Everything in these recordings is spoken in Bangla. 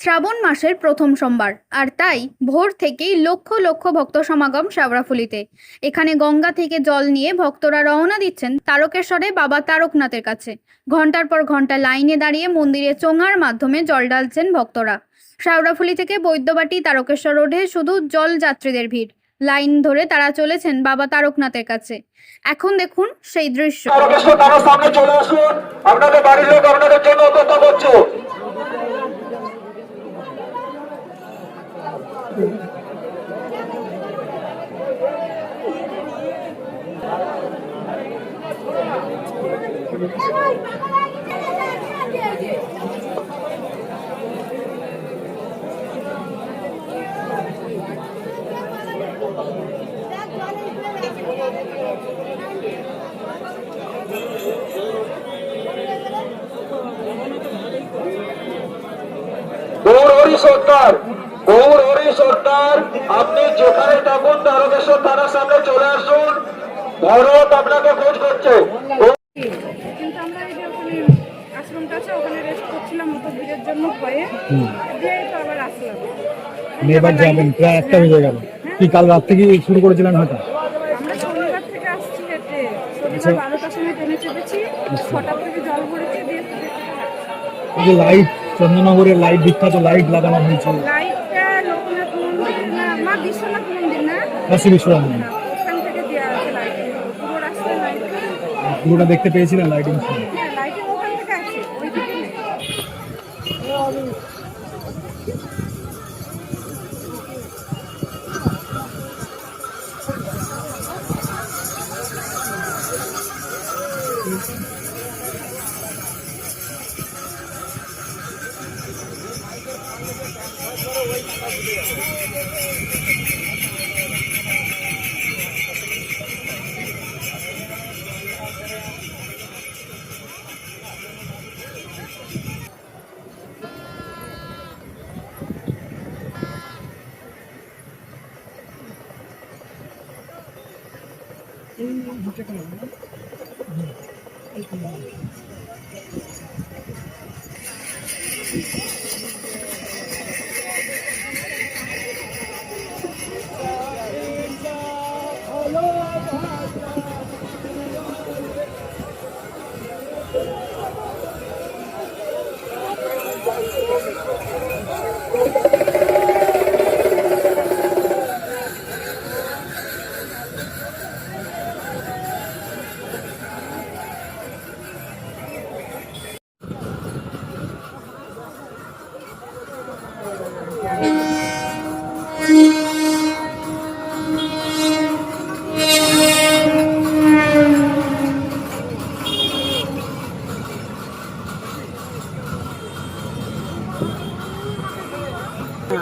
শ্রাবণ মাসের প্রথম সোমবার আর তাই ভোর থেকেই লক্ষ লক্ষ ভক্ত সমাগম শেওড়াফুলিতে। এখানে গঙ্গা থেকে জল নিয়ে ভক্তরা রওনা দিচ্ছেন তারকেশ্বরে বাবা তারকনাথের কাছে। ঘন্টার পর ঘন্টা লাইনে দাঁড়িয়ে মন্দিরে চোঙার মাধ্যমে জল ঢালছেন ভক্তরা। শেওড়াফুলি থেকে বৈদ্যবাটি তারকেশ্বর রোডে শুধু জল যাত্রীদের ভিড়। লাইন ধরে তারা চলেছেন বাবা তারকনাথের কাছে। এখন দেখুন সেই দৃশ্য। সামনে চলে আসুন, আপনাদের বাড়ির লোক আপনাদের জন্য অপেক্ষা করছে। সরকার আপনি যেখানে থাকুন তারকেশ্বর থানার সামনে চলে আসুন, ভারত আপনাকে খোঁজ করছে। কিন্তু আমরা এই যে ওখানে আশ্রমটা আছে ওখানে রেস্ট করছিলাম মতো ভিড়ের জন্য ভয়ে দিয়ে তো আবার আসলাম। এবার যাবেন প্রায় একটা হয়ে গেল। কি কাল রাত থেকে শুরু করেছিলেন হয়তো? আমরা শনিবার থেকে আসছি হেঁটে, শনিবার 12টার সময় ট্রেনে চেপেছি, 6টার থেকে জল ভরেছি দিয়ে এই যে লাইট, চন্দননগরের লাইট, বিখ্যাত লাইট লাগানো হয়েছে। লাইটটা লোকনাথ মন্দির না মা বিশ্বনাথ মন্দির না কাশী বিশ্বনাথ মন্দির, ওখান থেকে দেওয়া আছে লাইট, পুরো রাস্তায় লাইট। পুরোটা দেখতে পেয়েছিলেন লাইটিং? হ্যাঁ লাইটিং ওখান থেকে আছে, ওই দিকে নেই।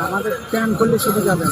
আমাদের প্ল্যান করলে শুধু যাবেন।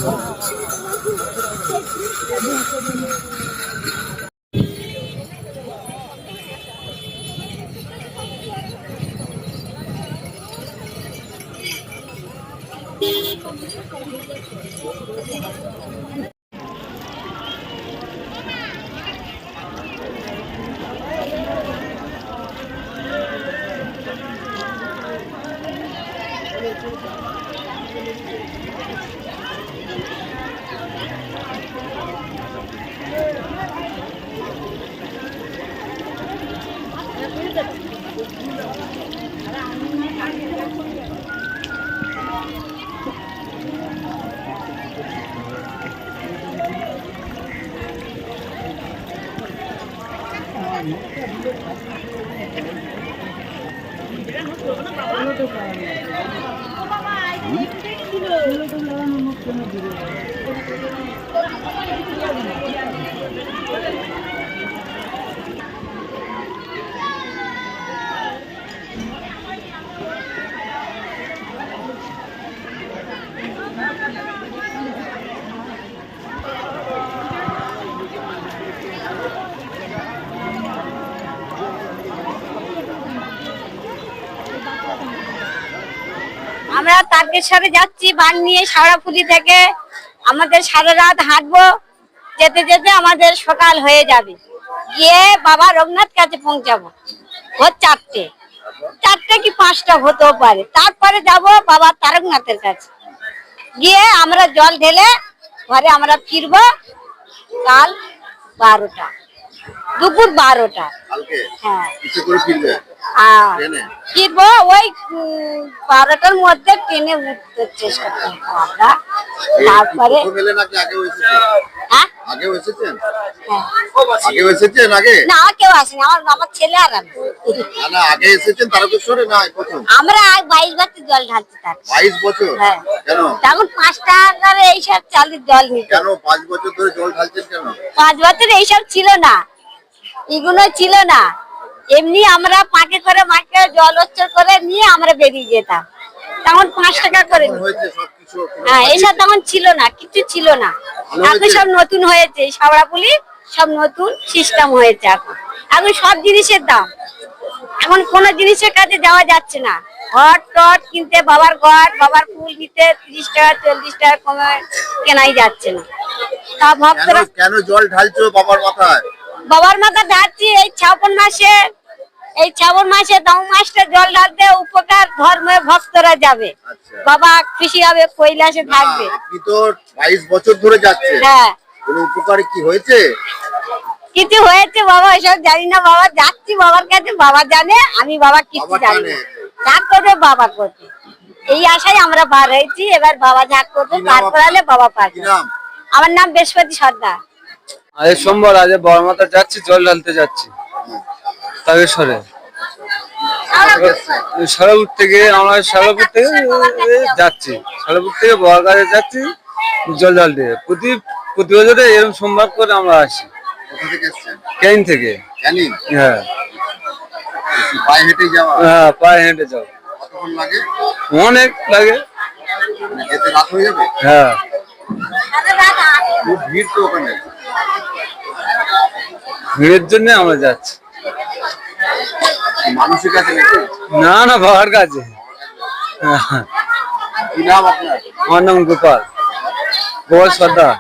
আমরা তারকেশ্বরে যাচ্ছি বান নিয়ে শেওড়াফুলি থেকে। আমাদের সারা রাত হাঁটবো, যেতে যেতে আমাদের সকাল হয়ে যাবে, গিয়ে বাবা রঘুনাথ কাছে পৌঁছাবো ভোর 4টে। 4টা কি 5টা হতেও পারে। তারপরে যাব বাবা তারকনাথের কাছে, গিয়ে আমরা জল ঢেলে ঘরে আমরা ফিরবো কাল 12টা, দুপুর 12টা। হ্যাঁ ফিরবো ওই 12টার মধ্যে ট্রেনে উঠতে চেষ্টা করবো আমরা। তারপরে হ্যাঁ না কেউ আসেনি, আমার ছেলে আর আমি। আমরা 22 বাতি জল ঢালছি তার। 22 বছর? হ্যাঁ। কেন? তখন 5 টাকার এইসব চালের জল নিত। কেন 5 বছর ধরে জল ঢালছেন কেন? 5 বছর এইসব ছিল না, এগুলো ছিল না। এমনি আমরা পাকে করে মাকে জল উচ্চর করে নিয়ে আমরা বেরিয়ে যেতাম। তখন 5 টাকা করে নিত। হয়েছে সবকিছু। হ্যাঁ এইসব তখন ছিল না, কিছু ছিল না। এখন সব নতুন হয়েছে, সাবড়াপুলি সব নতুন সিস্টেম হয়েছে। এখন সব জিনিসের দাম, এখন কোন জিনিসের কাছে যাওয়া যাচ্ছে না। ঘট টট কিনতে, বাবার ঘট বাবার ফুল নিতে 30 টাকা 40 টাকা কমে কেনাই যাচ্ছে না। তা ভক্তরা কেন জল ঢালছো বাবার মাথায়? বাবার মাথা ঢালছি এই শ্রাবণ মাসে, এই শ্রাবণ মাসে 9 মাসটা জল ঢালতে উপকার ধর্মে ভক্তরা যাবে, বাবা খুশি হবে, কৈলাসে থাকবে। আপনি তো 22 বছর ধরে যাচ্ছেন, হ্যাঁ কোন উপকারে কি হয়েছে? কিছু হয়েছে বাবা এসব জানি না, বাবা যাচ্ছি বাবার কাছে, বাবা জানে, আমি বাবা কিছু জানি না। ঝাঁক করবে বাবা করবে, এই আশায় আমরা বার হয়েছি। এবার বাবা ঝাঁক করবে, পার করালে বাবা পারবে। আমার নাম বৃহস্পতি সর্দার। আজ সোমবার, আজ বড়মাতা যাচ্ছি, জল ঢালতে যাচ্ছি তারকেশ্বরে। সারাপুর থেকে আমরা সারাপুর থেকে যাচ্ছি, সারাপুর থেকে বড়গাঁয়ে যাচ্ছি জল ঢালতে। প্রতি বছরে এরকম সোমবার করে আমরা আসি। ক্যানিং থেকে। হ্যাঁ পায়ে হেঁটে যাওয়া? হ্যাঁ পায়ে হেঁটে যাও। কতক্ষণ লাগে? অনেক লাগে। যেতে রাত হয়ে যাবে? হ্যাঁ খুব ভিড় তো ওখানে। ভিড়ের জন্য আমরা যাচ্ছি। মানুষের কাছে নাকি? না না বাবার কাছে। কি নাম আপনার? আমার নাম গোপাল সর্দার।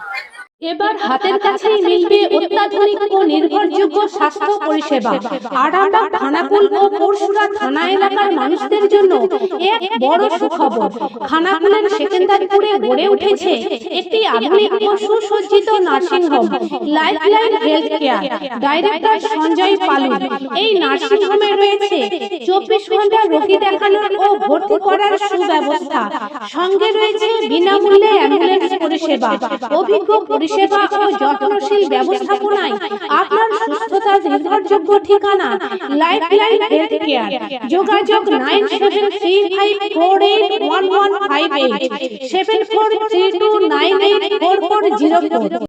এবার হাতের কাছেই মিলবে অত্যাধুনিক ও নির্ভরযোগ্য স্বাস্থ্য পরিষেবা। আরামবাগ, খানাকুল ও পরশুরা থানা এলাকার মানুষদের জন্য এক বড় সুখবর। খানাকুলের সেকেন্দারপুরে গড়ে উঠেছে একটি আধুনিক ও সুসজ্জিত nursing home, lifeline health care. Director Sanjay Palu. এই নার্সিং হোমে রয়েছে 24 ঘন্টা রোগী দেখানোর ও ভর্তি করার সুব্যবস্থা। সঙ্গে রয়েছে বিনামূল্যে অ্যাম্বুলেন্স পরিষেবা। অভিজ্ঞ পরিষেবা ও যত্নশীল ব্যবস্থাপনায় আপনার সুস্থতার নির্ভরযোগ্য ঠিকানা লাইফলাইন হেলথ কেয়ার। যোগাযোগ 9735481158 7432984404।